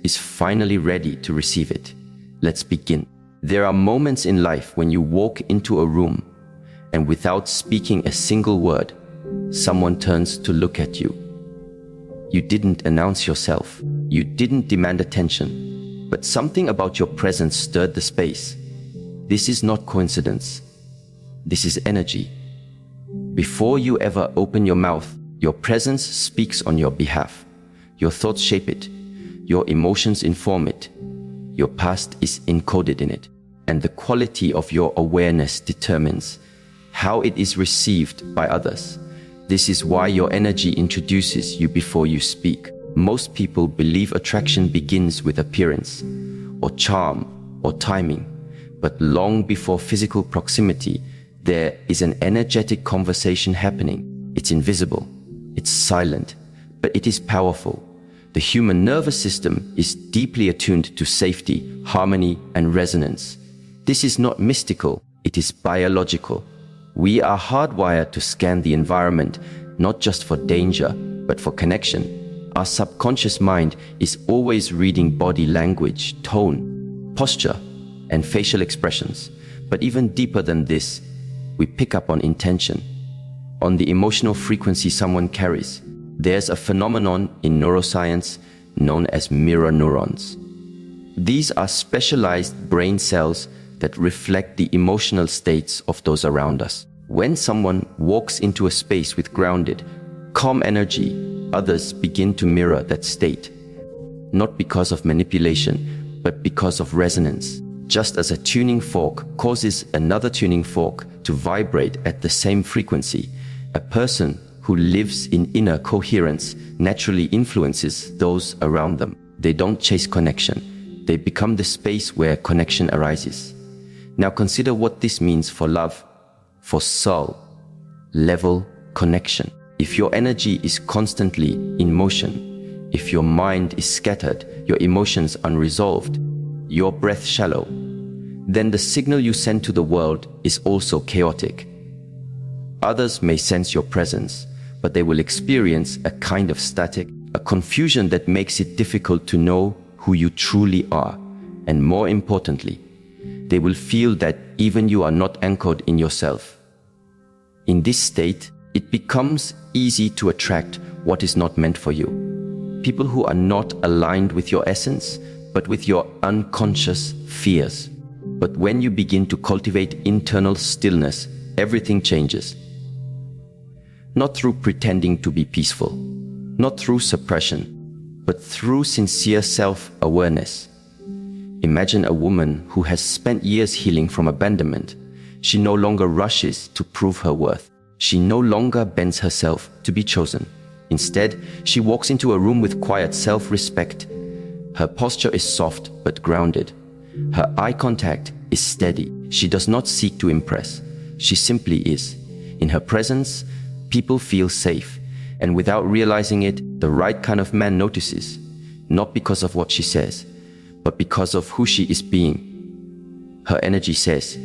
is finally ready to receive it. Let's begin. There are moments in life when you walk into a room and without speaking a single word, someone turns to look at you. You didn't announce yourself. You didn't demand attention, but something about your presence stirred the space. This is not coincidence. This is energy. Before you ever open your mouth, your presence speaks on your behalf. Your thoughts shape it. Your emotions inform it. Your past is encoded in it. And the quality of your awareness determines how it is received by others. This is why your energy introduces you before you speak. Most people believe attraction begins with appearance, or charm, or timing. But long before physical proximity, there is an energetic conversation happening. It's invisible, it's silent, but it is powerful. The human nervous system is deeply attuned to safety, harmony, and resonance. This is not mystical, it is biological. We are hardwired to scan the environment, not just for danger, but for connection. Our subconscious mind is always reading body language, tone, posture, and facial expressions. But even deeper than this, we pick up on intention, on the emotional frequency someone carries. There's a phenomenon in neuroscience known as mirror neurons. These are specialized brain cells that reflect the emotional states of those around us. When someone walks into a space with grounded, calm energy, others begin to mirror that state. Not because of manipulation, but because of resonance. Just as a tuning fork causes another tuning fork to vibrate at the same frequency, a person who lives in inner coherence naturally influences those around them. They don't chase connection. They become the space where connection arises. Now consider what this means for love, for soul, level, connection. If your energy is constantly in motion, if your mind is scattered, your emotions unresolved, your breath shallow, then the signal you send to the world is also chaotic. Others may sense your presence, but they will experience a kind of static, a confusion that makes it difficult to know who you truly are. And more importantly, they will feel that even you are not anchored in yourself. In this state, it becomes easy to attract what is not meant for you. People who are not aligned with your essence, but with your unconscious fears. But when you begin to cultivate internal stillness, everything changes. Not through pretending to be peaceful, not through suppression, but through sincere self-awareness. Imagine a woman who has spent years healing from abandonment. She no longer rushes to prove her worth. She no longer bends herself to be chosen. Instead, she walks into a room with quiet self-respect. Her posture is soft but grounded. Her eye contact is steady. She does not seek to impress. She simply is. In her presence, people feel safe. And without realizing it, the right kind of man notices. Not because of what she says, but because of who she is being. Her energy says,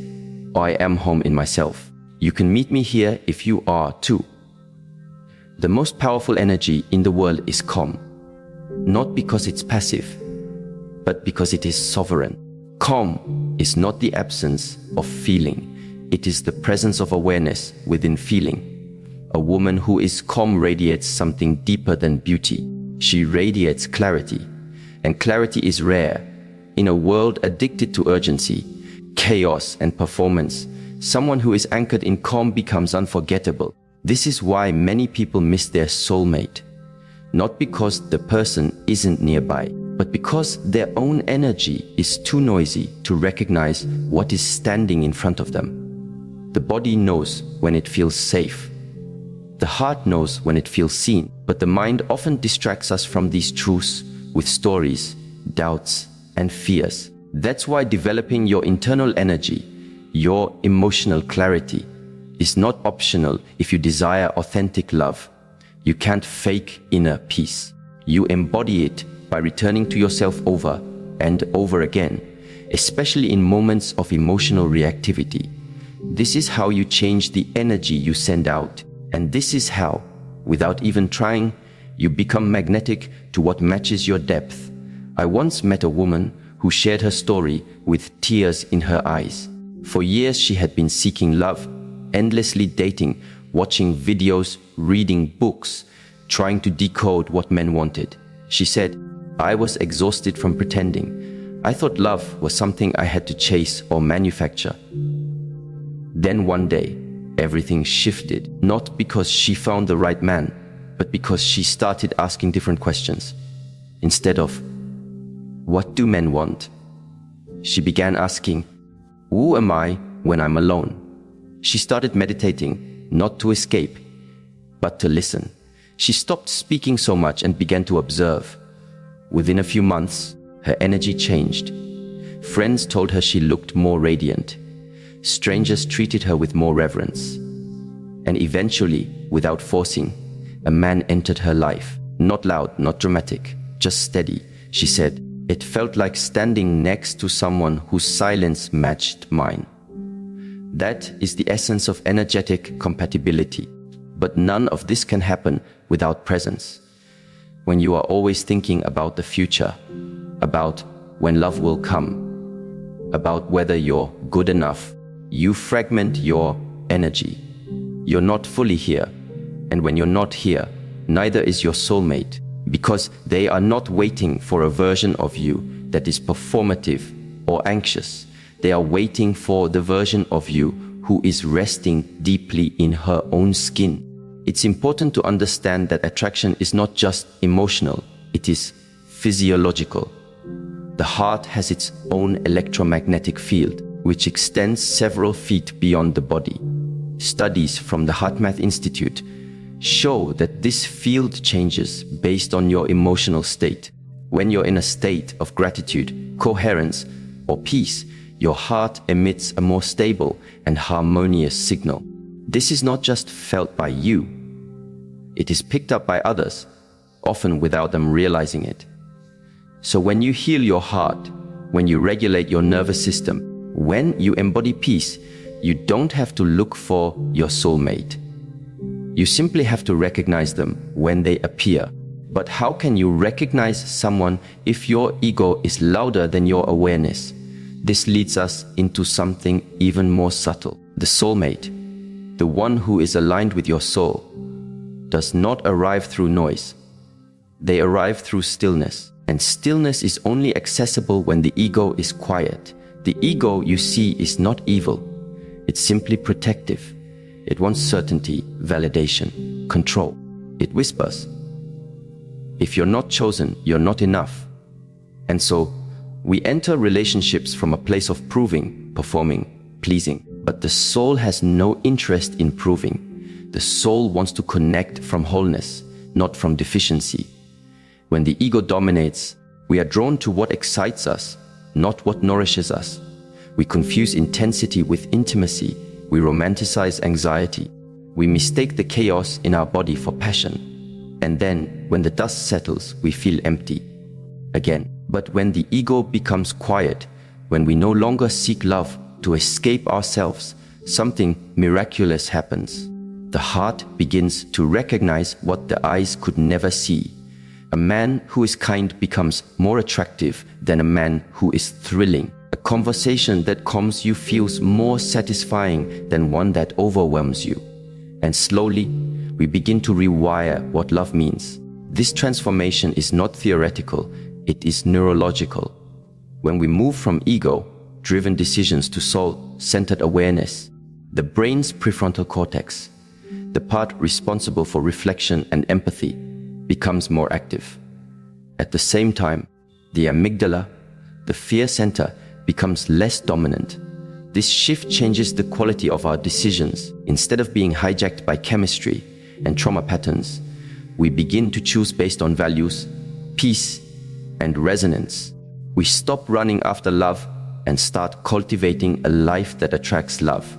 I am home in myself. You can meet me here if you are too. The most powerful energy in the world is calm. Not because it's passive, but because it is sovereign. Calm is not the absence of feeling. It is the presence of awareness within feeling. A woman who is calm radiates something deeper than beauty. She radiates clarity. And clarity is rare. In a world addicted to urgency, chaos, and performance, someone who is anchored in calm becomes unforgettable. This is why many people miss their soulmate. Not because the person isn't nearby, but because their own energy is too noisy to recognize what is standing in front of them. The body knows when it feels safe. The heart knows when it feels seen, but the mind often distracts us from these truths with stories, doubts, and fears. That's why developing your internal energy, your emotional clarity, is not optional if you desire authentic love. You can't fake inner peace. You embody it by returning to yourself over and over again, especially in moments of emotional reactivity. This is how you change the energy you send out. And this is how, without even trying, you become magnetic to what matches your depth. I once met a woman who shared her story with tears in her eyes. For years she had been seeking love, endlessly dating, watching videos, reading books, trying to decode what men wanted. She said, "I was exhausted from pretending. I thought love was something I had to chase or manufacture." Then one day, everything shifted, not because she found the right man, but because she started asking different questions. Instead of, "What do men want?" she began asking, "Who am I when I'm alone?" She started meditating, not to escape, but to listen. She stopped speaking so much and began to observe. Within a few months, her energy changed. Friends told her she looked more radiant. Strangers treated her with more reverence. And eventually, without forcing, a man entered her life. Not loud, not dramatic, just steady. She said, "It felt like standing next to someone whose silence matched mine." That is the essence of energetic compatibility. But none of this can happen without presence. When you are always thinking about the future, about when love will come, about whether you're good enough, you fragment your energy. You're not fully here. And when you're not here, neither is your soulmate, because they are not waiting for a version of you that is performative or anxious. They are waiting for the version of you who is resting deeply in her own skin. It's important to understand that attraction is not just emotional, it is physiological. The heart has its own electromagnetic field, which extends several feet beyond the body. Studies from the HeartMath Institute show that this field changes based on your emotional state. When you're in a state of gratitude, coherence, or peace, your heart emits a more stable and harmonious signal. This is not just felt by you. It is picked up by others, often without them realizing it. So when you heal your heart, when you regulate your nervous system, when you embody peace, you don't have to look for your soulmate. You simply have to recognize them when they appear. But how can you recognize someone if your ego is louder than your awareness? This leads us into something even more subtle. The soulmate, the one who is aligned with your soul, does not arrive through noise. They arrive through stillness. And stillness is only accessible when the ego is quiet. The ego, you see, is not evil. It's simply protective. It wants certainty, validation, control. It whispers, "If you're not chosen, you're not enough." And so, we enter relationships from a place of proving, performing, pleasing. But the soul has no interest in proving. The soul wants to connect from wholeness, not from deficiency. When the ego dominates, we are drawn to what excites us, not what nourishes us. We confuse intensity with intimacy. We romanticize anxiety. We mistake the chaos in our body for passion. And then, when the dust settles, we feel empty again. But when the ego becomes quiet, when we no longer seek love to escape ourselves, something miraculous happens. The heart begins to recognize what the eyes could never see. A man who is kind becomes more attractive than a man who is thrilling. A conversation that calms you feels more satisfying than one that overwhelms you. And slowly, we begin to rewire what love means. This transformation is not theoretical, it is neurological. When we move from ego-driven decisions to soul-centered awareness, the brain's prefrontal cortex, the part responsible for reflection and empathy, becomes more active. At the same time, the amygdala, the fear center, becomes less dominant. This shift changes the quality of our decisions. Instead of being hijacked by chemistry and trauma patterns, we begin to choose based on values, peace, and resonance. We stop running after love and start cultivating a life that attracts love.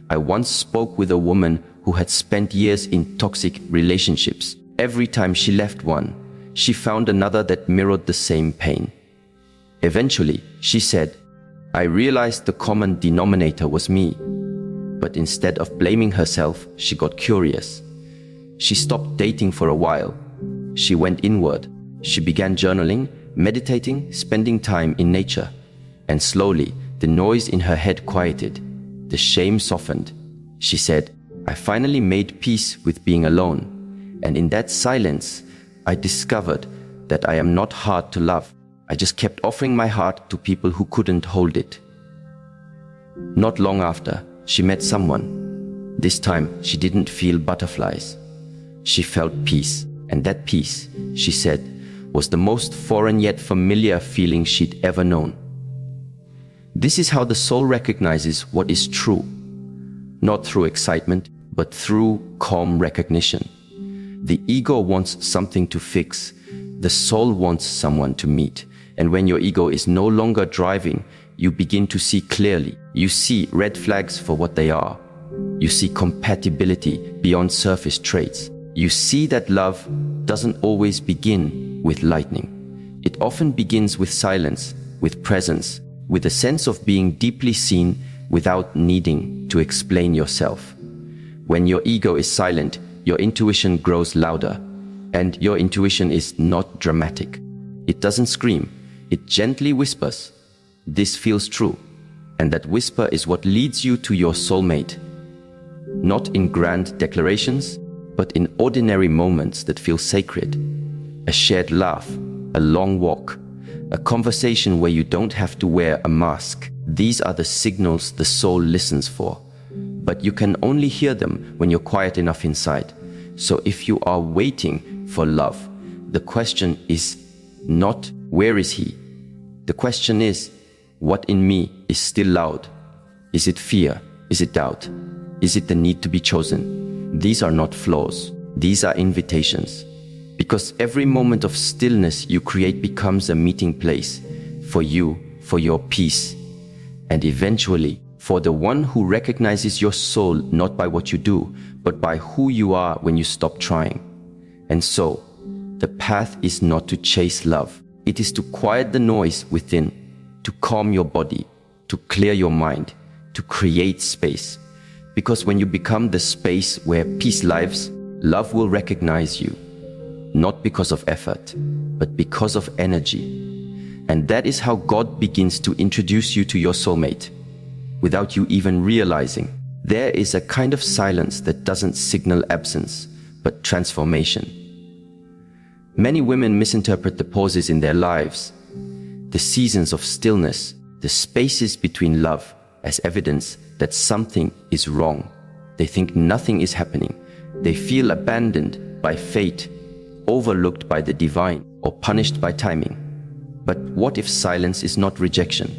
I once spoke with a woman who had spent years in toxic relationships. Every time she left one, she found another that mirrored the same pain. Eventually, she said, "I realized the common denominator was me." But instead of blaming herself, she got curious. She stopped dating for a while. She went inward. She began journaling, meditating, spending time in nature. And slowly, the noise in her head quieted. The shame softened. She said, "I finally made peace with being alone. And in that silence, I discovered that I am not hard to love. I just kept offering my heart to people who couldn't hold it." Not long after, she met someone. This time, she didn't feel butterflies. She felt peace. And that peace, she said, was the most foreign yet familiar feeling she'd ever known. This is how the soul recognizes what is true. Not through excitement, but through calm recognition. The ego wants something to fix. The soul wants someone to meet. And when your ego is no longer driving, you begin to see clearly. You see red flags for what they are. You see compatibility beyond surface traits. You see that love doesn't always begin with lightning. It often begins with silence, with presence, with a sense of being deeply seen without needing to explain yourself. When your ego is silent, your intuition grows louder. And your intuition is not dramatic. It doesn't scream. It gently whispers, "This feels true." And that whisper is what leads you to your soulmate. Not in grand declarations, but in ordinary moments that feel sacred. A shared laugh, a long walk, a conversation where you don't have to wear a mask. These are the signals the soul listens for. But you can only hear them when you're quiet enough inside. So if you are waiting for love, the question is not, where is he? The question is, what in me is still loud? Is it fear? Is it doubt? Is it the need to be chosen? These are not flaws. These are invitations. Because every moment of stillness you create becomes a meeting place for you, for your peace, and eventually for the one who recognizes your soul not by what you do, but by who you are when you stop trying. And so, the path is not to chase love. It is to quiet the noise within, to calm your body, to clear your mind, to create space. Because when you become the space where peace lives, love will recognize you. Not because of effort, but because of energy. And that is how God begins to introduce you to your soulmate, without you even realizing. There is a kind of silence that doesn't signal absence, but transformation. Many women misinterpret the pauses in their lives, the seasons of stillness, the spaces between love, as evidence that something is wrong. They think nothing is happening. They feel abandoned by fate, overlooked by the divine, or punished by timing. But what if silence is not rejection?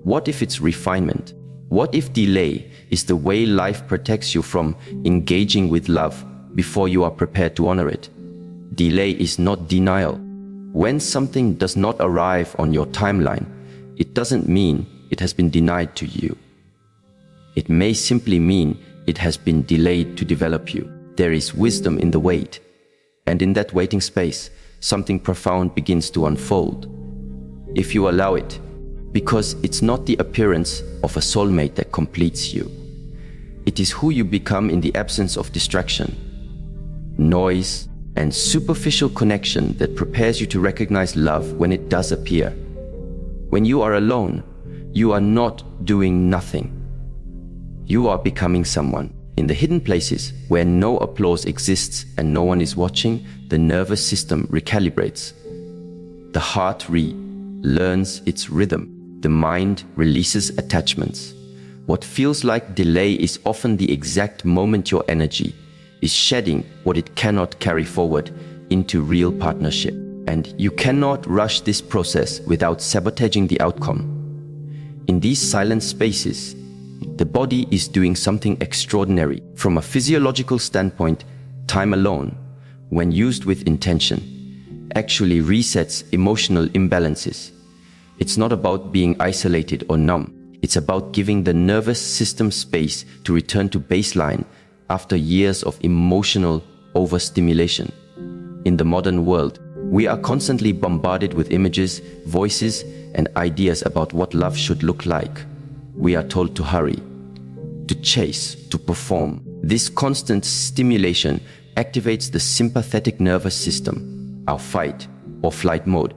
What if it's refinement? What if delay is the way life protects you from engaging with love before you are prepared to honor it? Delay is not denial. When something does not arrive on your timeline, it doesn't mean it has been denied to you. It may simply mean it has been delayed to develop you. There is wisdom in the wait. And in that waiting space, something profound begins to unfold. If you allow it, because it's not the appearance of a soulmate that completes you. It is who you become in the absence of distraction, noise, and superficial connection that prepares you to recognize love when it does appear. When you are alone, you are not doing nothing. You are becoming someone. In the hidden places where no applause exists and no one is watching, the nervous system recalibrates. The heart relearns its rhythm. The mind releases attachments. What feels like delay is often the exact moment your energy is shedding what it cannot carry forward into real partnership. And you cannot rush this process without sabotaging the outcome. In these silent spaces, the body is doing something extraordinary. From a physiological standpoint, time alone, when used with intention, actually resets emotional imbalances. It's not about being isolated or numb. It's about giving the nervous system space to return to baseline after years of emotional overstimulation. In the modern world, we are constantly bombarded with images, voices, and ideas about what love should look like. We are told to hurry, to chase, to perform. This constant stimulation activates the sympathetic nervous system, our fight or flight mode.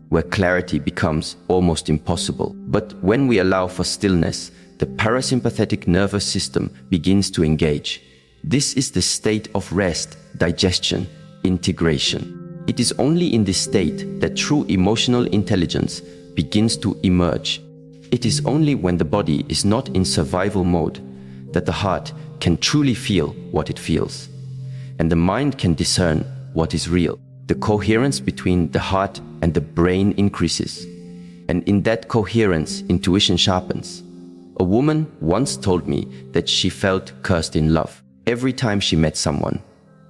where clarity becomes almost impossible. But when we allow for stillness, the parasympathetic nervous system begins to engage. This is the state of rest, digestion, integration. It is only in this state that true emotional intelligence begins to emerge. It is only when the body is not in survival mode that the heart can truly feel what it feels, and the mind can discern what is real. The coherence between the heart and the brain increases, and in that coherence, intuition sharpens. A woman once told me that she felt cursed in love. Every time she met someone,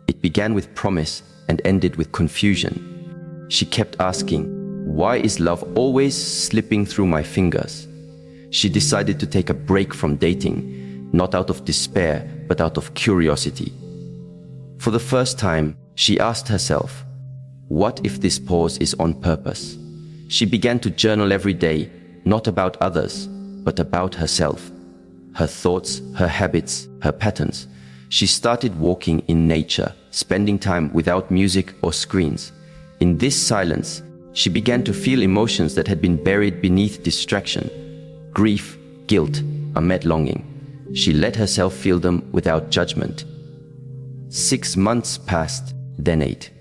it began with promise and ended with confusion. She kept asking, "Why is love always slipping through my fingers?" She decided to take a break from dating, not out of despair, but out of curiosity. For the first time, she asked herself, what if this pause is on purpose? She began to journal every day, not about others, but about herself, her thoughts, her habits, her patterns. She started walking in nature, spending time without music or screens. In this silence, she began to feel emotions that had been buried beneath distraction: grief, guilt, unmet longing. She let herself feel them without judgment. 6 months passed, then 8.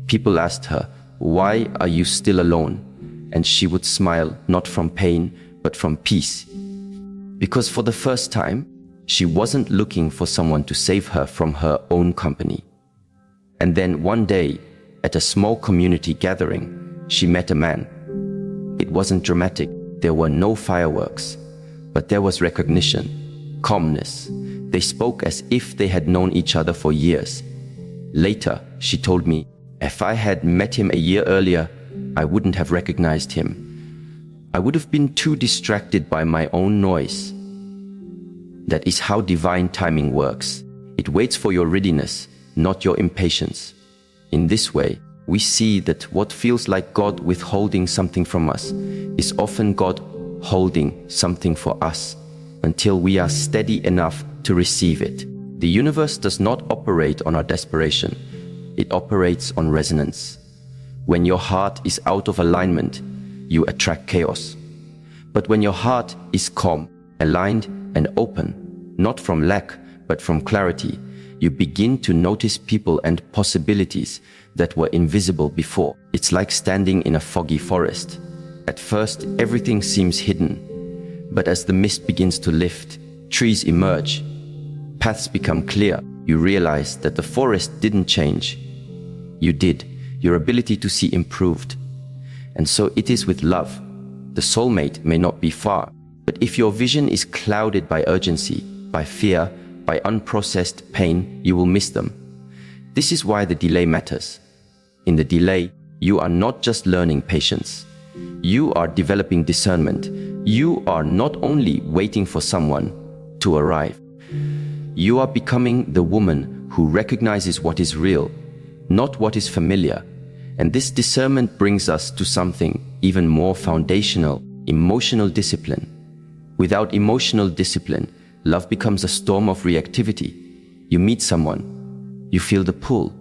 People asked her, "Why are you still alone?" And she would smile, not from pain, but from peace. Because for the first time, she wasn't looking for someone to save her from her own company. And then one day, at a small community gathering, she met a man. It wasn't dramatic, there were no fireworks, but there was recognition, calmness. They spoke as if they had known each other for years. Later, she told me, "If I had met him a year earlier, I wouldn't have recognized him. I would have been too distracted by my own noise." That is how divine timing works. It waits for your readiness, not your impatience. In this way, we see that what feels like God withholding something from us is often God holding something for us until we are steady enough to receive it. The universe does not operate on our desperation. It operates on resonance. When your heart is out of alignment, you attract chaos. But when your heart is calm, aligned, and open, not from lack, but from clarity, you begin to notice people and possibilities that were invisible before. It's like standing in a foggy forest. At first, everything seems hidden, but as the mist begins to lift, trees emerge, paths become clear. You realize that the forest didn't change. You did. Your ability to see improved. And so it is with love. The soulmate may not be far, but if your vision is clouded by urgency, by fear, by unprocessed pain, you will miss them. This is why the delay matters. In the delay, you are not just learning patience. You are developing discernment. You are not only waiting for someone to arrive. You are becoming the woman who recognizes what is real, not what is familiar. And this discernment brings us to something even more foundational: emotional discipline. Without emotional discipline, love becomes a storm of reactivity. You meet someone, you feel the pull,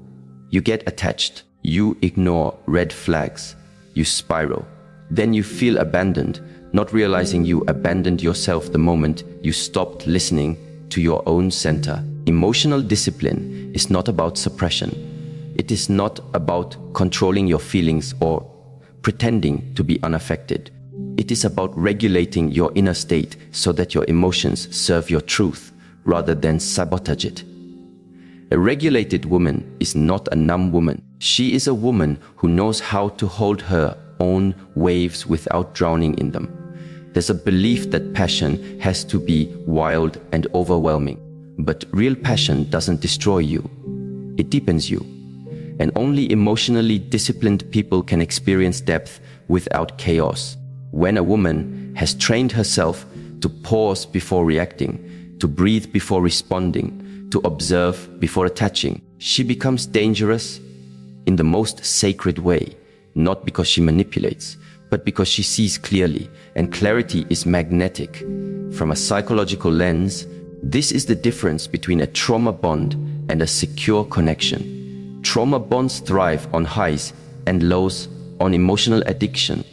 you get attached, you ignore red flags, you spiral. Then you feel abandoned, not realizing you abandoned yourself the moment you stopped listening to your own center. Emotional discipline is not about suppression. It is not about controlling your feelings or pretending to be unaffected. It is about regulating your inner state so that your emotions serve your truth rather than sabotage it. A regulated woman is not a numb woman. She is a woman who knows how to hold her own waves without drowning in them. There's a belief that passion has to be wild and overwhelming. But real passion doesn't destroy you. It deepens you. And only emotionally disciplined people can experience depth without chaos. When a woman has trained herself to pause before reacting, to breathe before responding, to observe before attaching, she becomes dangerous in the most sacred way, not because she manipulates, but because she sees clearly, and clarity is magnetic. From a psychological lens, this is the difference between a trauma bond and a secure connection. Trauma bonds thrive on highs and lows on emotional addiction,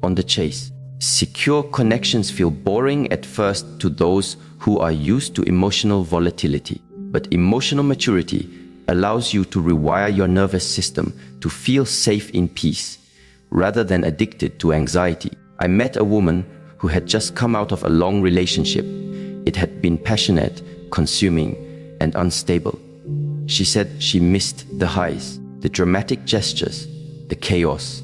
on the chase. Secure connections feel boring at first to those who are used to emotional volatility. But emotional maturity allows you to rewire your nervous system to feel safe in peace, rather than addicted to anxiety. I met a woman who had just come out of a long relationship. It had been passionate, consuming, and unstable. She said she missed the highs, the dramatic gestures, the chaos.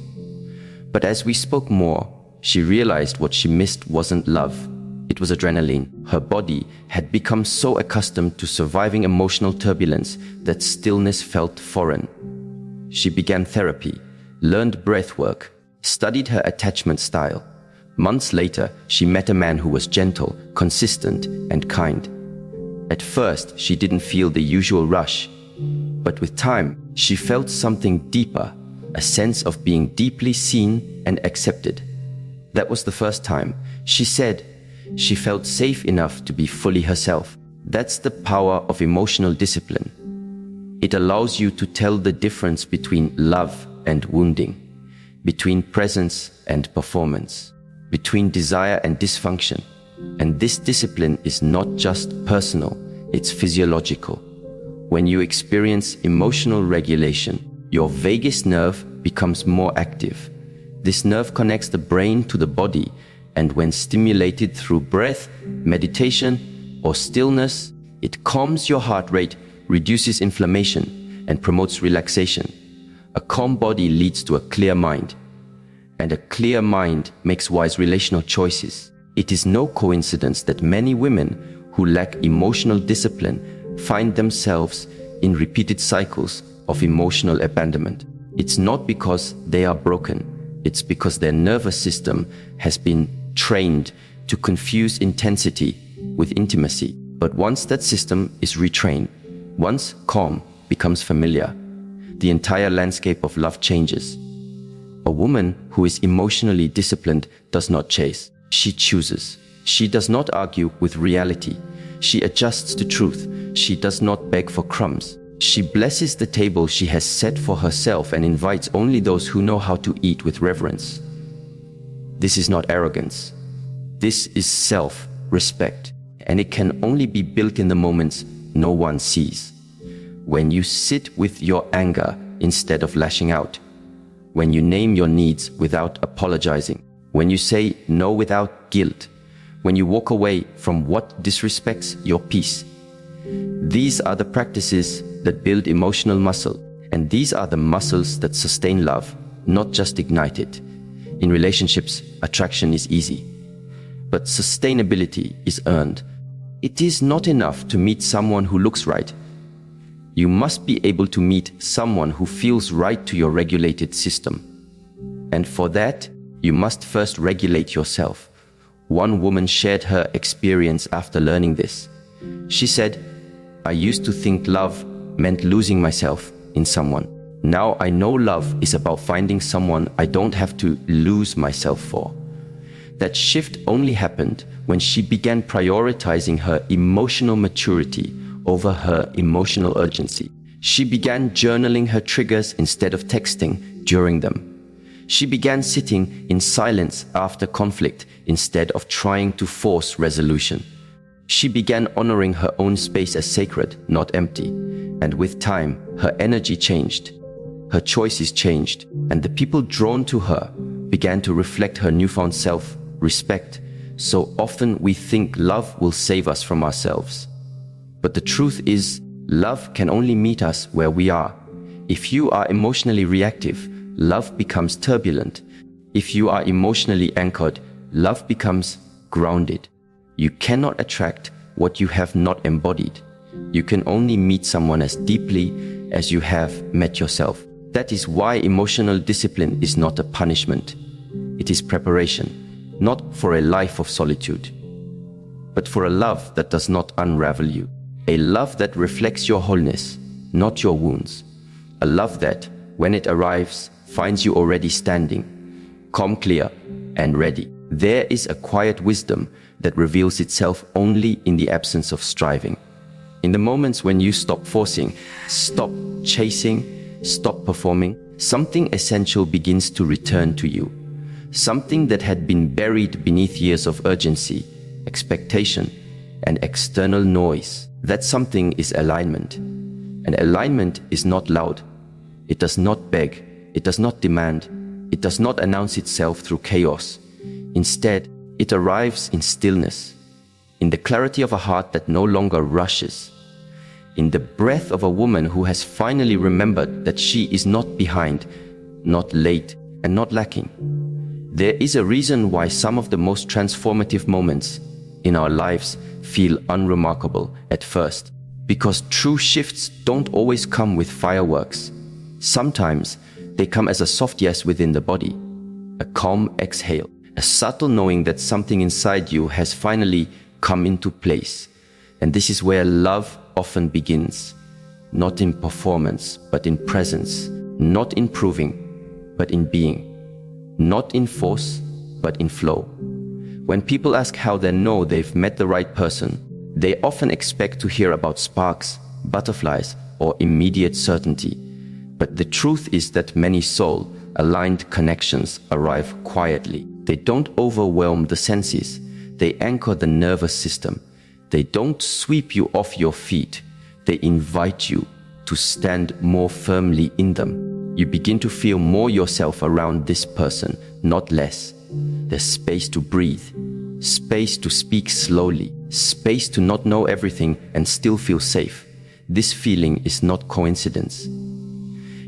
But as we spoke more, she realized what she missed wasn't love. It was adrenaline. Her body had become so accustomed to surviving emotional turbulence that stillness felt foreign. She began therapy, learned breathwork, studied her attachment style. Months later, she met a man who was gentle, consistent, and kind. At first, she didn't feel the usual rush, but with time, she felt something deeper, a sense of being deeply seen and accepted. That was the first time. She said she felt safe enough to be fully herself. That's the power of emotional discipline. It allows you to tell the difference between love and wounding, between presence and performance, between desire and dysfunction. And this discipline is not just personal, it's physiological. When you experience emotional regulation, your vagus nerve becomes more active. This nerve connects the brain to the body, and when stimulated through breath, meditation, or stillness, it calms your heart rate, reduces inflammation, and promotes relaxation. A calm body leads to a clear mind, and a clear mind makes wise relational choices. It is no coincidence that many women who lack emotional discipline find themselves in repeated cycles of emotional abandonment. It's not because they are broken, it's because their nervous system has been trained to confuse intensity with intimacy. But once that system is retrained, once calm becomes familiar, the entire landscape of love changes. A woman who is emotionally disciplined does not chase. She chooses. She does not argue with reality. She adjusts to truth. She does not beg for crumbs. She blesses the table she has set for herself and invites only those who know how to eat with reverence. This is not arrogance. This is self-respect, and it can only be built in the moments no one sees. When you sit with your anger instead of lashing out, when you name your needs without apologizing, when you say no without guilt, when you walk away from what disrespects your peace. These are the practices that build emotional muscle, and these are the muscles that sustain love, not just ignite it. In relationships, attraction is easy, but sustainability is earned. It is not enough to meet someone who looks right. You must be able to meet someone who feels right to your regulated system. And for that, you must first regulate yourself. One woman shared her experience after learning this. She said, "I used to think love meant losing myself in someone. Now I know love is about finding someone I don't have to lose myself for." That shift only happened when she began prioritizing her emotional maturity over her emotional urgency. She began journaling her triggers instead of texting during them. She began sitting in silence after conflict instead of trying to force resolution. She began honoring her own space as sacred, not empty. And with time, her energy changed. Her choices changed, and the people drawn to her began to reflect her newfound self-respect. So often we think love will save us from ourselves. But the truth is, love can only meet us where we are. If you are emotionally reactive, love becomes turbulent. If you are emotionally anchored, love becomes grounded. You cannot attract what you have not embodied. You can only meet someone as deeply as you have met yourself. That is why emotional discipline is not a punishment. It is preparation, not for a life of solitude, but for a love that does not unravel you. A love that reflects your wholeness, not your wounds. A love that, when it arrives, finds you already standing, calm, clear, and ready. There is a quiet wisdom that reveals itself only in the absence of striving. In the moments when you stop forcing, stop chasing, stop performing, something essential begins to return to you. Something that had been buried beneath years of urgency, expectation, and external noise. That something is alignment. And alignment is not loud. It does not beg. It does not demand. It does not announce itself through chaos. Instead, it arrives in stillness, in the clarity of a heart that no longer rushes, in the breath of a woman who has finally remembered that she is not behind, not late, and not lacking. There is a reason why some of the most transformative moments in our lives feel unremarkable at first, because true shifts don't always come with fireworks. Sometimes they come as a soft yes within the body, a calm exhale, a subtle knowing that something inside you has finally come into place. And this is where love often begins, not in performance, but in presence, not in proving, but in being, not in force, but in flow. When people ask how they know they've met the right person, they often expect to hear about sparks, butterflies, or immediate certainty. But the truth is that many soul-aligned connections arrive quietly. They don't overwhelm the senses. They anchor the nervous system. They don't sweep you off your feet. They invite you to stand more firmly in them. You begin to feel more yourself around this person, not less. There's space to breathe, space to speak slowly, space to not know everything and still feel safe. This feeling is not coincidence.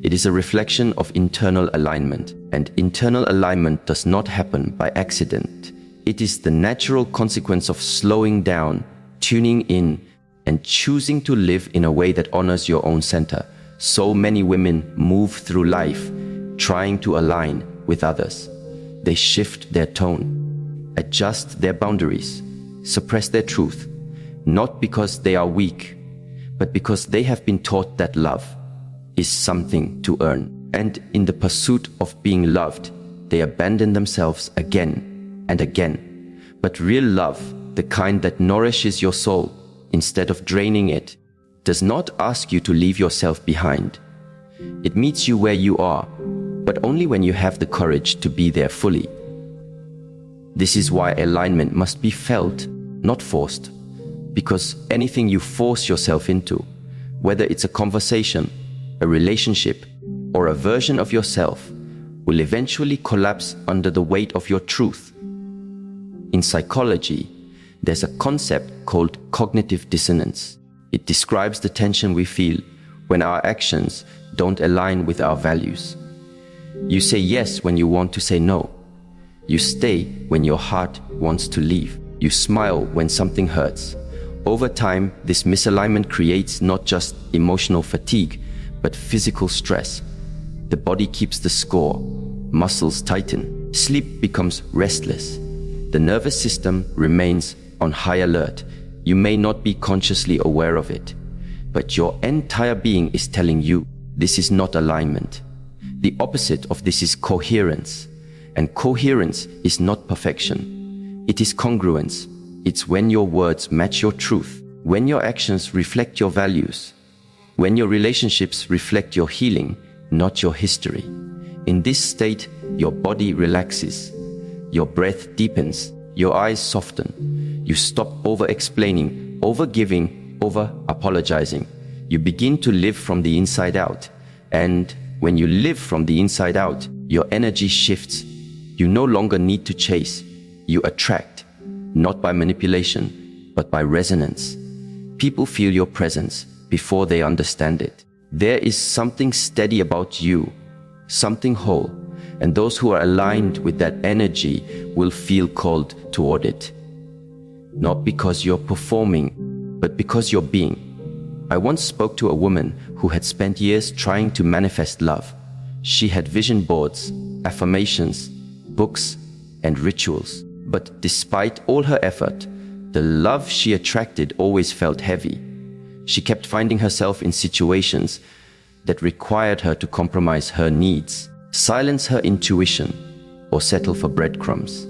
It is a reflection of internal alignment, and internal alignment does not happen by accident. It is the natural consequence of slowing down, tuning in, and choosing to live in a way that honors your own center. So many women move through life trying to align with others. They shift their tone, adjust their boundaries, suppress their truth, not because they are weak, but because they have been taught that love is something to earn. And in the pursuit of being loved, they abandon themselves again and again. But real love, the kind that nourishes your soul instead of draining it, does not ask you to leave yourself behind. It meets you where you are, but only when you have the courage to be there fully. This is why alignment must be felt, not forced, because anything you force yourself into, whether it's a conversation, a relationship, or a version of yourself, will eventually collapse under the weight of your truth. In psychology, there's a concept called cognitive dissonance. It describes the tension we feel when our actions don't align with our values. You say yes when you want to say no. You stay when your heart wants to leave. You smile when something hurts. Over time, this misalignment creates not just emotional fatigue, but physical stress. The body keeps the score, muscles tighten, sleep becomes restless. The nervous system remains on high alert. You may not be consciously aware of it, but your entire being is telling you this is not alignment. The opposite of this is coherence. And coherence is not perfection. It is congruence. It's when your words match your truth, when your actions reflect your values, when your relationships reflect your healing, not your history. In this state, your body relaxes, your breath deepens, your eyes soften. You stop over-explaining, over-giving, over-apologizing. You begin to live from the inside out. And when you live from the inside out, your energy shifts. You no longer need to chase. You attract, not by manipulation, but by resonance. People feel your presence before they understand it. There is something steady about you, something whole, and those who are aligned with that energy will feel called toward it. Not because you're performing, but because you're being. I once spoke to a woman who had spent years trying to manifest love. She had vision boards, affirmations, books, and rituals. But despite all her effort, the love she attracted always felt heavy. She kept finding herself in situations that required her to compromise her needs, silence her intuition, or settle for breadcrumbs.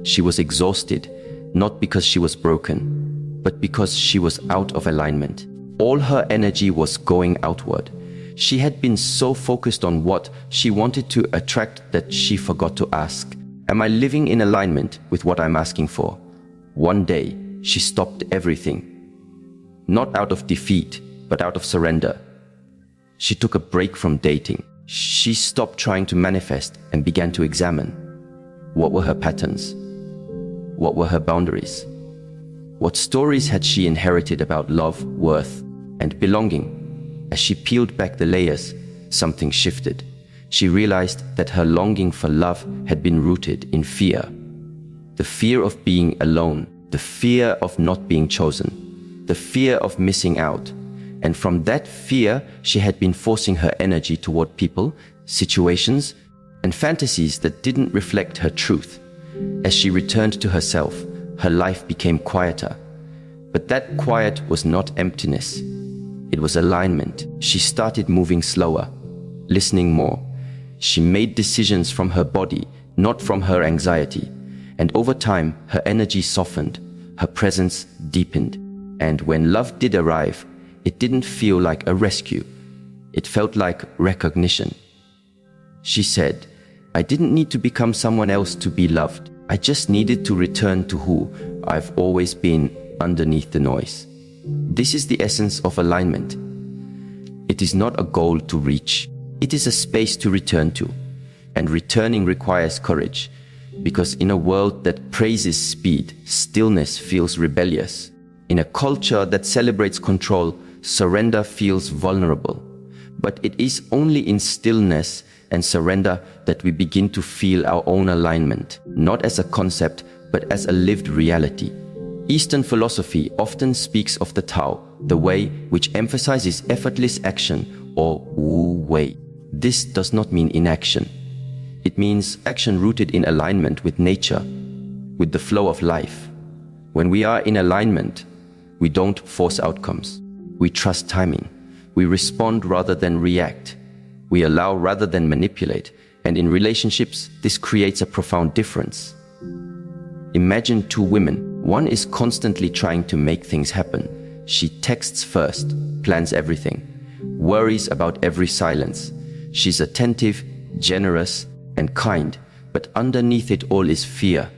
She was exhausted, not because she was broken, but because she was out of alignment. All her energy was going outward. She had been so focused on what she wanted to attract that she forgot to ask, am I living in alignment with what I'm asking for? One day, she stopped everything. Not out of defeat, but out of surrender. She took a break from dating. She stopped trying to manifest and began to examine. What were her patterns? What were her boundaries? What stories had she inherited about love, worth, and belonging? As she peeled back the layers, something shifted. She realized that her longing for love had been rooted in fear. The fear of being alone, the fear of not being chosen, the fear of missing out. And from that fear, she had been forcing her energy toward people, situations, and fantasies that didn't reflect her truth. As she returned to herself, her life became quieter. But that quiet was not emptiness. It was alignment. She started moving slower, listening more. She made decisions from her body, not from her anxiety. And over time, her energy softened, her presence deepened. And when love did arrive, it didn't feel like a rescue. It felt like recognition. She said, I didn't need to become someone else to be loved. I just needed to return to who I've always been underneath the noise. This is the essence of alignment. It is not a goal to reach. It is a space to return to. And returning requires courage, because in a world that praises speed, stillness feels rebellious. In a culture that celebrates control, surrender feels vulnerable. But it is only in stillness and surrender that we begin to feel our own alignment, not as a concept, but as a lived reality. Eastern philosophy often speaks of the Tao, the way, which emphasizes effortless action, or Wu Wei. This does not mean inaction. It means action rooted in alignment with nature, with the flow of life. When we are in alignment, we don't force outcomes. We trust timing. We respond rather than react. We allow rather than manipulate. And in relationships, this creates a profound difference. Imagine two women. One is constantly trying to make things happen. She texts first, plans everything, worries about every silence. She's attentive, generous, and kind, but underneath it all is fear.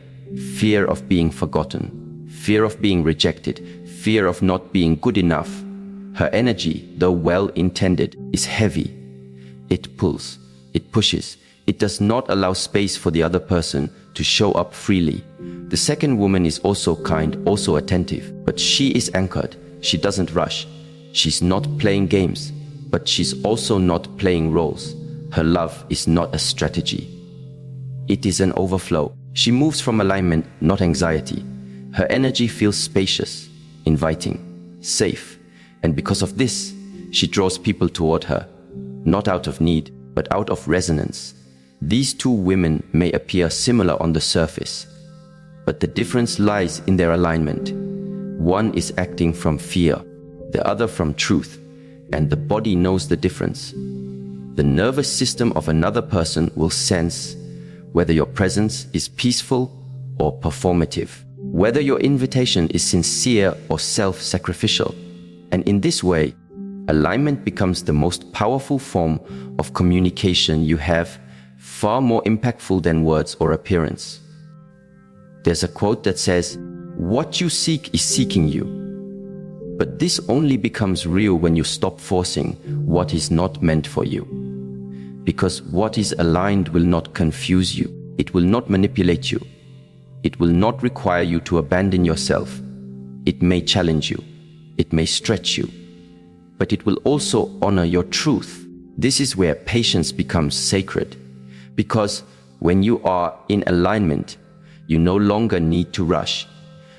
Fear of being forgotten, fear of being rejected, fear of not being good enough. Her energy, though well-intended, is heavy. It pulls, it pushes, it does not allow space for the other person to show up freely. The second woman is also kind, also attentive, but she is anchored. She doesn't rush. She's not playing games, but she's also not playing roles. Her love is not a strategy. It is an overflow. She moves from alignment, not anxiety. Her energy feels spacious, inviting, safe, and because of this, she draws people toward her, not out of need, but out of resonance. These two women may appear similar on the surface, but the difference lies in their alignment. One is acting from fear, the other from truth, and the body knows the difference. The nervous system of another person will sense whether your presence is peaceful or performative, whether your invitation is sincere or self-sacrificial. And in this way, alignment becomes the most powerful form of communication you have, far more impactful than words or appearance. There's a quote that says, "What you seek is seeking you." But this only becomes real when you stop forcing what is not meant for you. Because what is aligned will not confuse you. It will not manipulate you. It will not require you to abandon yourself. It may challenge you. It may stretch you. But it will also honor your truth. This is where patience becomes sacred. Because when you are in alignment, you no longer need to rush.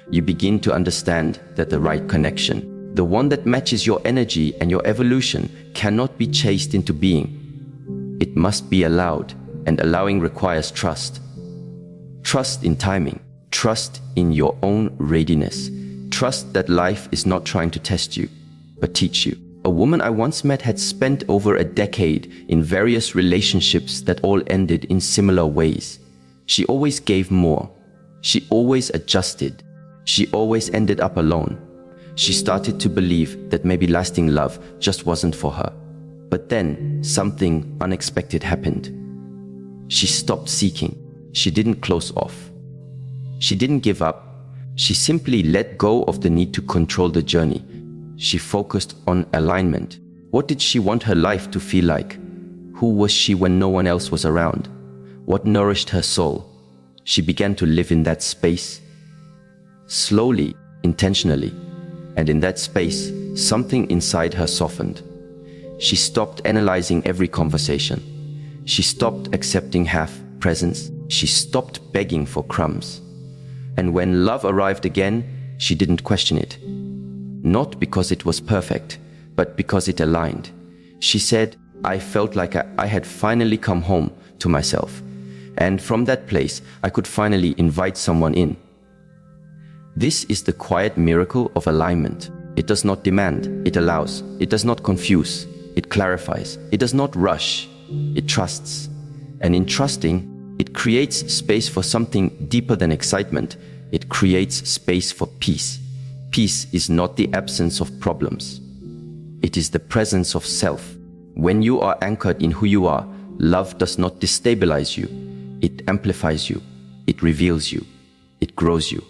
You begin to understand that the right connection, the one that matches your energy and your evolution, cannot be chased into being. It must be allowed, and allowing requires trust. Trust in timing, trust in your own readiness, trust that life is not trying to test you, but teach you. A woman I once met had spent over a decade in various relationships that all ended in similar ways. She always gave more. She always adjusted. She always ended up alone. She started to believe that maybe lasting love just wasn't for her. But then something unexpected happened. She stopped seeking. She didn't close off. She didn't give up. She simply let go of the need to control the journey. She focused on alignment. What did she want her life to feel like? Who was she when no one else was around? What nourished her soul? She began to live in that space. Slowly, intentionally. And in that space, something inside her softened. She stopped analyzing every conversation. She stopped accepting half presents. She stopped begging for crumbs. And when love arrived again, she didn't question it. Not because it was perfect, but because it aligned. She said, I felt like I had finally come home to myself. And from that place, I could finally invite someone in. This is the quiet miracle of alignment. It does not demand, it allows. It does not confuse, it clarifies. It does not rush, it trusts. And in trusting, it creates space for something deeper than excitement. It creates space for peace. Peace is not the absence of problems. It is the presence of self. When you are anchored in who you are, love does not destabilize you. It amplifies you. It reveals you. It grows you.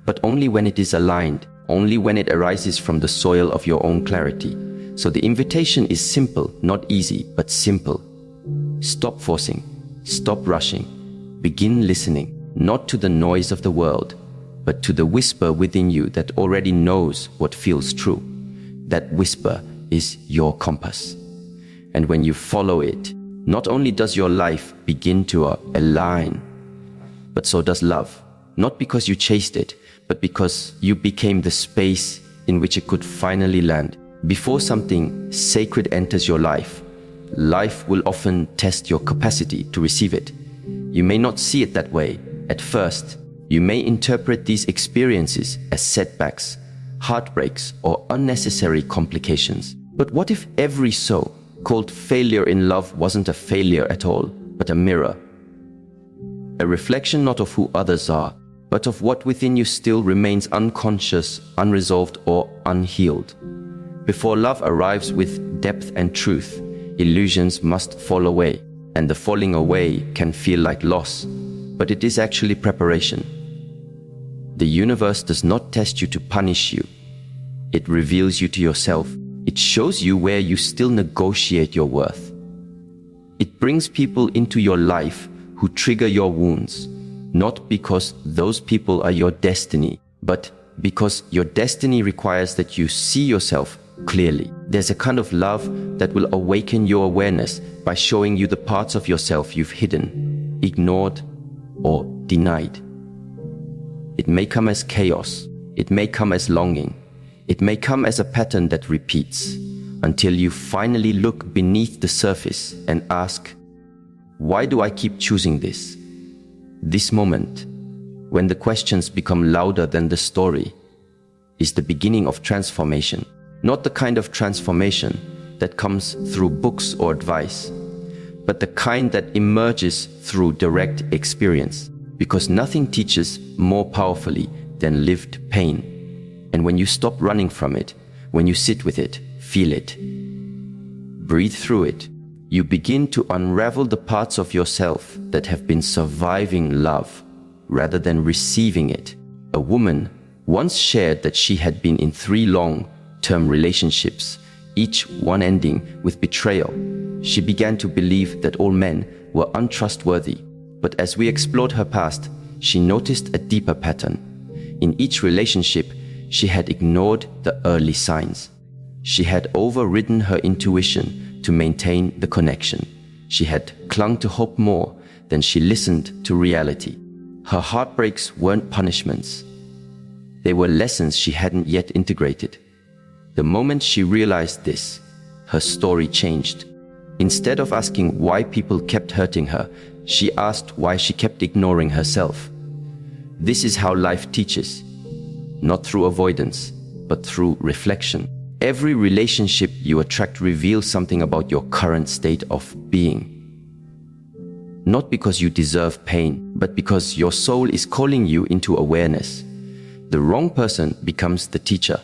But only when it is aligned, only when it arises from the soil of your own clarity. So the invitation is simple, not easy, but simple. Stop forcing. Stop rushing. Begin listening, not to the noise of the world, but to the whisper within you that already knows what feels true. That whisper is your compass. And when you follow it, not only does your life begin to align, but so does love. Not because you chased it, but because you became the space in which it could finally land. Before something sacred enters your life, life will often test your capacity to receive it. You may not see it that way at first. You may interpret these experiences as setbacks, heartbreaks, or unnecessary complications. But what if every so-called failure in love wasn't a failure at all, but a mirror? A reflection not of who others are, but of what within you still remains unconscious, unresolved, or unhealed. Before love arrives with depth and truth, illusions must fall away, and the falling away can feel like loss, but it is actually preparation. The universe does not test you to punish you. It reveals you to yourself. It shows you where you still negotiate your worth. It brings people into your life who trigger your wounds, not because those people are your destiny, but because your destiny requires that you see yourself clearly. There's a kind of love that will awaken your awareness by showing you the parts of yourself you've hidden, ignored, or denied. It may come as chaos. It may come as longing. It may come as a pattern that repeats until you finally look beneath the surface and ask, why do I keep choosing this? This moment, when the questions become louder than the story, is the beginning of transformation. Not the kind of transformation that comes through books or advice, but the kind that emerges through direct experience. Because nothing teaches more powerfully than lived pain. And when you stop running from it, when you sit with it, feel it, breathe through it, you begin to unravel the parts of yourself that have been surviving love rather than receiving it. A woman once shared that she had been in 3 long-term relationships, each one ending with betrayal. She began to believe that all men were untrustworthy. But as we explored her past, she noticed a deeper pattern. In each relationship, she had ignored the early signs. She had overridden her intuition to maintain the connection. She had clung to hope more than she listened to reality. Her heartbreaks weren't punishments. They were lessons she hadn't yet integrated. The moment she realized this, her story changed. Instead of asking why people kept hurting her, she asked why she kept ignoring herself. This is how life teaches, not through avoidance, but through reflection. Every relationship you attract reveals something about your current state of being. Not because you deserve pain, but because your soul is calling you into awareness. The wrong person becomes the teacher.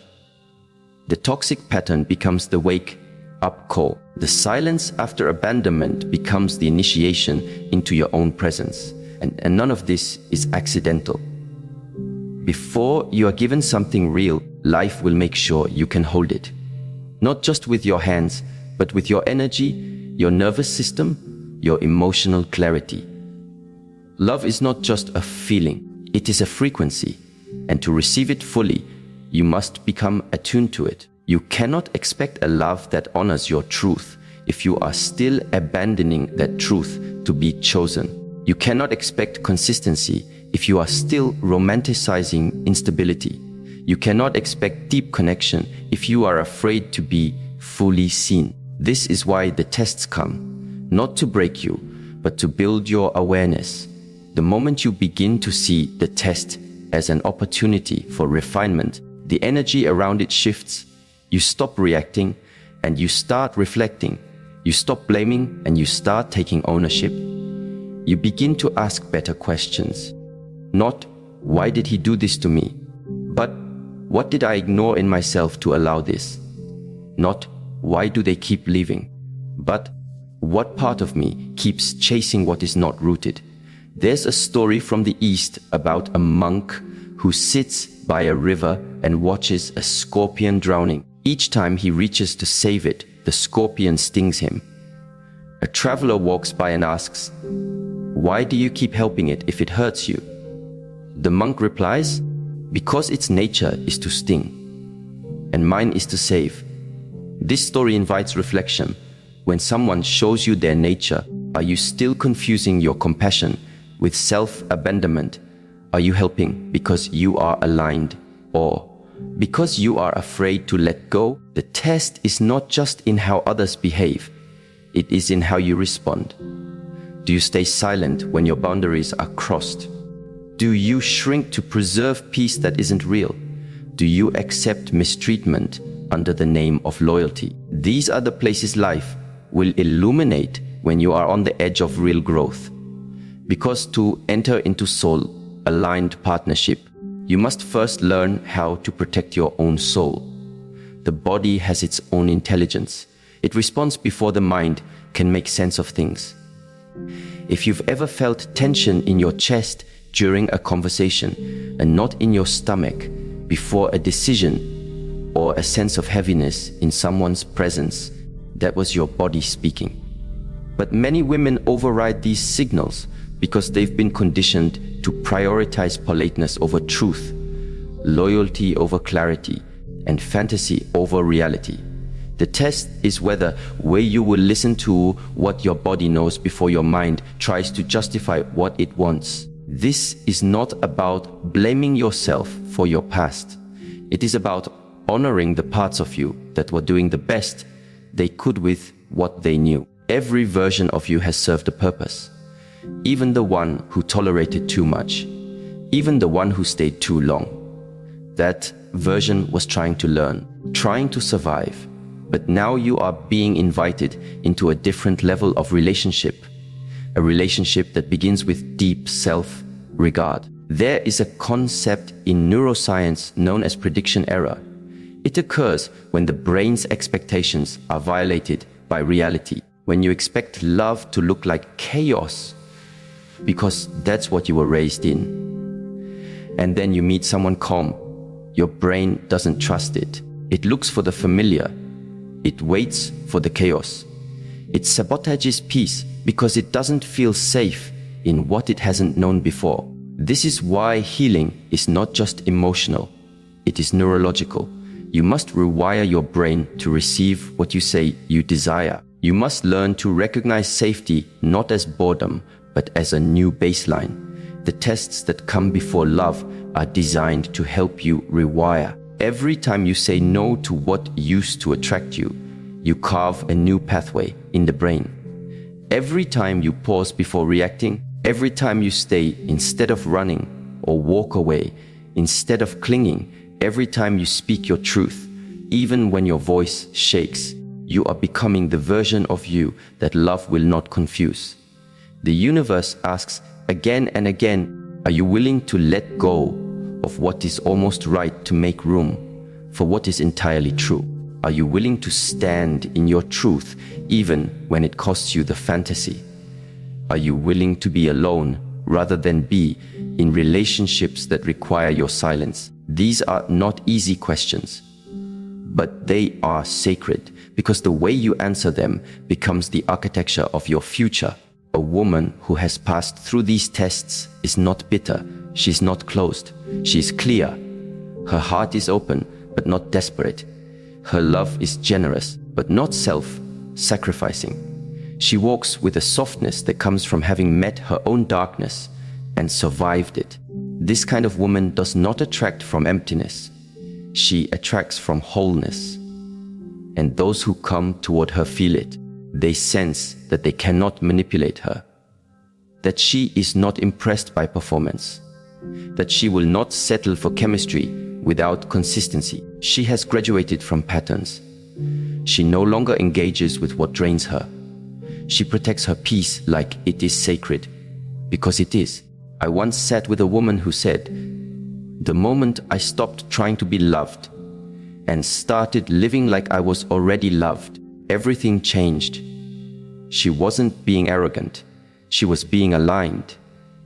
The toxic pattern becomes the wake up call. The silence after abandonment becomes the initiation into your own presence. And none of this is accidental. Before you are given something real, life will make sure you can hold it. Not just with your hands, but with your energy, your nervous system, your emotional clarity. Love is not just a feeling, it is a frequency. And to receive it fully, you must become attuned to it. You cannot expect a love that honors your truth if you are still abandoning that truth to be chosen. You cannot expect consistency if you are still romanticizing instability. You cannot expect deep connection if you are afraid to be fully seen. This is why the tests come, not to break you, but to build your awareness. The moment you begin to see the test as an opportunity for refinement, the energy around it shifts. You stop reacting and you start reflecting. You stop blaming and you start taking ownership. You begin to ask better questions. Not, why did he do this to me? But, what did I ignore in myself to allow this? Not, why do they keep leaving? But, what part of me keeps chasing what is not rooted? There's a story from the East about a monk who sits by a river and watches a scorpion drowning. Each time he reaches to save it, the scorpion stings him. A traveler walks by and asks, "Why do you keep helping it if it hurts you?" The monk replies, "Because its nature is to sting, and mine is to save." This story invites reflection. When someone shows you their nature, are you still confusing your compassion with self-abandonment? Are you helping because you are aligned, or because you are afraid to let go? The test is not just in how others behave, it is in how you respond. Do you stay silent when your boundaries are crossed? Do you shrink to preserve peace that isn't real? Do you accept mistreatment under the name of loyalty? These are the places life will illuminate when you are on the edge of real growth. Because to enter into soul-aligned partnership, you must first learn how to protect your own soul. The body has its own intelligence. It responds before the mind can make sense of things. If you've ever felt tension in your chest during a conversation and not in your stomach before a decision, or a sense of heaviness in someone's presence, that was your body speaking. But many women override these signals because they've been conditioned to prioritize politeness over truth, loyalty over clarity, and fantasy over reality. The test is whether you will listen to what your body knows before your mind tries to justify what it wants. This is not about blaming yourself for your past. It is about honoring the parts of you that were doing the best they could with what they knew. Every version of you has served a purpose. Even the one who tolerated too much, even the one who stayed too long. That version was trying to learn, trying to survive. But now you are being invited into a different level of relationship. A relationship that begins with deep self-regard. There is a concept in neuroscience known as prediction error. It occurs when the brain's expectations are violated by reality. When you expect love to look like chaos, because that's what you were raised in. And then you meet someone calm. Your brain doesn't trust it. It looks for the familiar. It waits for the chaos. It sabotages peace because it doesn't feel safe in what it hasn't known before. This is why healing is not just emotional, it is neurological. You must rewire your brain to receive what you say you desire. You must learn to recognize safety not as boredom, but as a new baseline. The tests that come before love are designed to help you rewire. Every time you say no to what used to attract you, you carve a new pathway in the brain. Every time you pause before reacting, every time you stay instead of running or walk away instead of clinging, every time you speak your truth, even when your voice shakes, you are becoming the version of you that love will not confuse. The universe asks again and again, are you willing to let go of what is almost right to make room for what is entirely true? Are you willing to stand in your truth even when it costs you the fantasy? Are you willing to be alone rather than be in relationships that require your silence? These are not easy questions, but they are sacred because the way you answer them becomes the architecture of your future. A woman who has passed through these tests is not bitter. She's not closed. She's clear. Her heart is open, but not desperate. Her love is generous, but not self-sacrificing. She walks with a softness that comes from having met her own darkness and survived it. This kind of woman does not attract from emptiness. She attracts from wholeness. And those who come toward her feel it. They sense that they cannot manipulate her, that she is not impressed by performance, that she will not settle for chemistry without consistency. She has graduated from patterns. She no longer engages with what drains her. She protects her peace like it is sacred, because it is. I once sat with a woman who said, "The moment I stopped trying to be loved and started living like I was already loved, everything changed." She wasn't being arrogant. She was being aligned.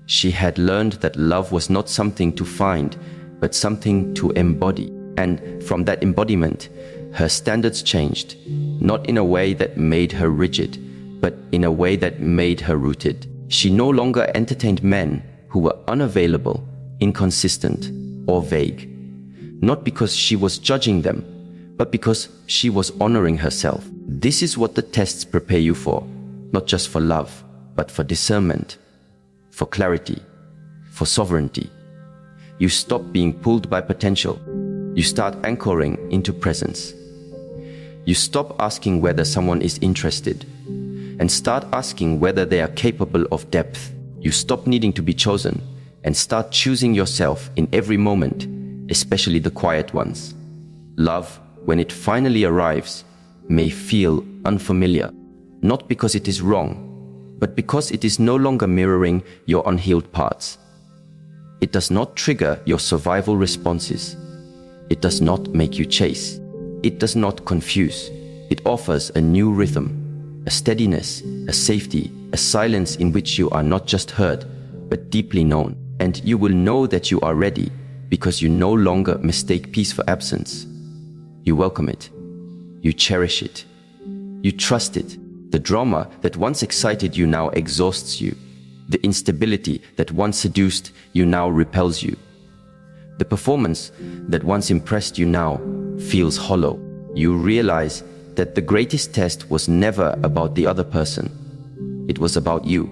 She had learned that love was not something to find, but something to embody. And from that embodiment, her standards changed, not in a way that made her rigid, but in a way that made her rooted. She no longer entertained men who were unavailable, inconsistent, or vague. Not because she was judging them, but because she was honoring herself. This is what the tests prepare you for, not just for love, but for discernment, for clarity, for sovereignty. You stop being pulled by potential. You start anchoring into presence. You stop asking whether someone is interested and start asking whether they are capable of depth. You stop needing to be chosen and start choosing yourself in every moment, especially the quiet ones. Love, when it finally arrives, may feel unfamiliar, not because it is wrong, but because it is no longer mirroring your unhealed parts. It does not trigger your survival responses. It does not make you chase. It does not confuse. It offers a new rhythm, a steadiness, a safety, a silence in which you are not just heard, but deeply known. And you will know that you are ready because you no longer mistake peace for absence. You welcome it. You cherish it. You trust it. The drama that once excited you now exhausts you. The instability that once seduced you now repels you. The performance that once impressed you now feels hollow. You realize that the greatest test was never about the other person. It was about you.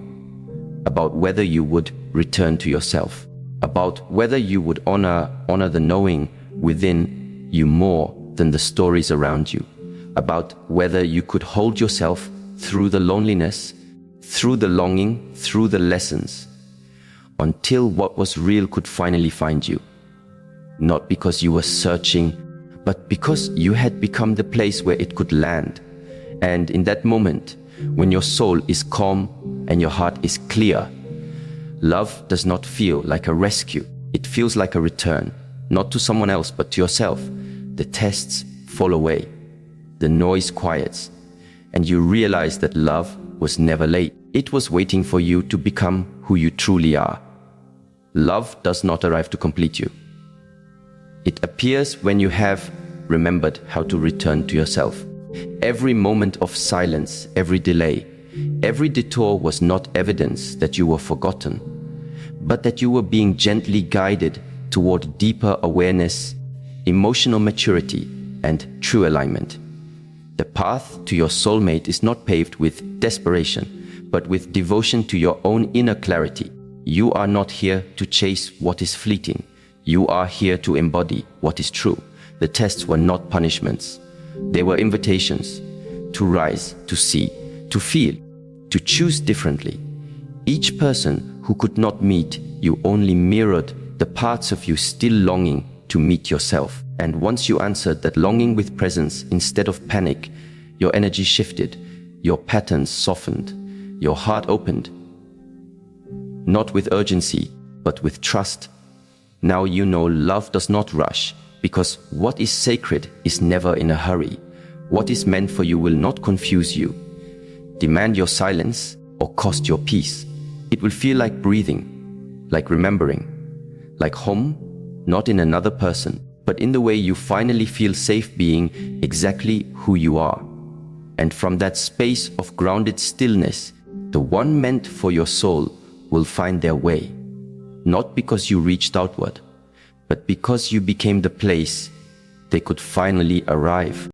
About whether you would return to yourself. About whether you would honor the knowing within you more than the stories around you. About whether you could hold yourself through the loneliness, through the longing, through the lessons, until what was real could finally find you. Not because you were searching, but because you had become the place where it could land. And in that moment, when your soul is calm and your heart is clear, love does not feel like a rescue. It feels like a return, not to someone else, but to yourself. The tests fall away. The noise quiets. And you realize that love was never late. It was waiting for you to become who you truly are. Love does not arrive to complete you. It appears when you have remembered how to return to yourself. Every moment of silence, every delay, every detour was not evidence that you were forgotten, but that you were being gently guided toward deeper awareness, emotional maturity, and true alignment. The path to your soulmate is not paved with desperation, but with devotion to your own inner clarity. You are not here to chase what is fleeting. You are here to embody what is true. The tests were not punishments. They were invitations to rise, to see, to feel, to choose differently. Each person who could not meet you only mirrored the parts of you still longing to meet yourself. And once you answered that longing with presence instead of panic, your energy shifted, your patterns softened, your heart opened. Not with urgency, but with trust. Now you know love does not rush, because what is sacred is never in a hurry. What is meant for you will not confuse you, demand your silence, or cost your peace. It will feel like breathing, like remembering, like home, not in another person, but in the way you finally feel safe being exactly who you are. And from that space of grounded stillness, the one meant for your soul will find their way. Not because you reached outward, but because you became the place they could finally arrive.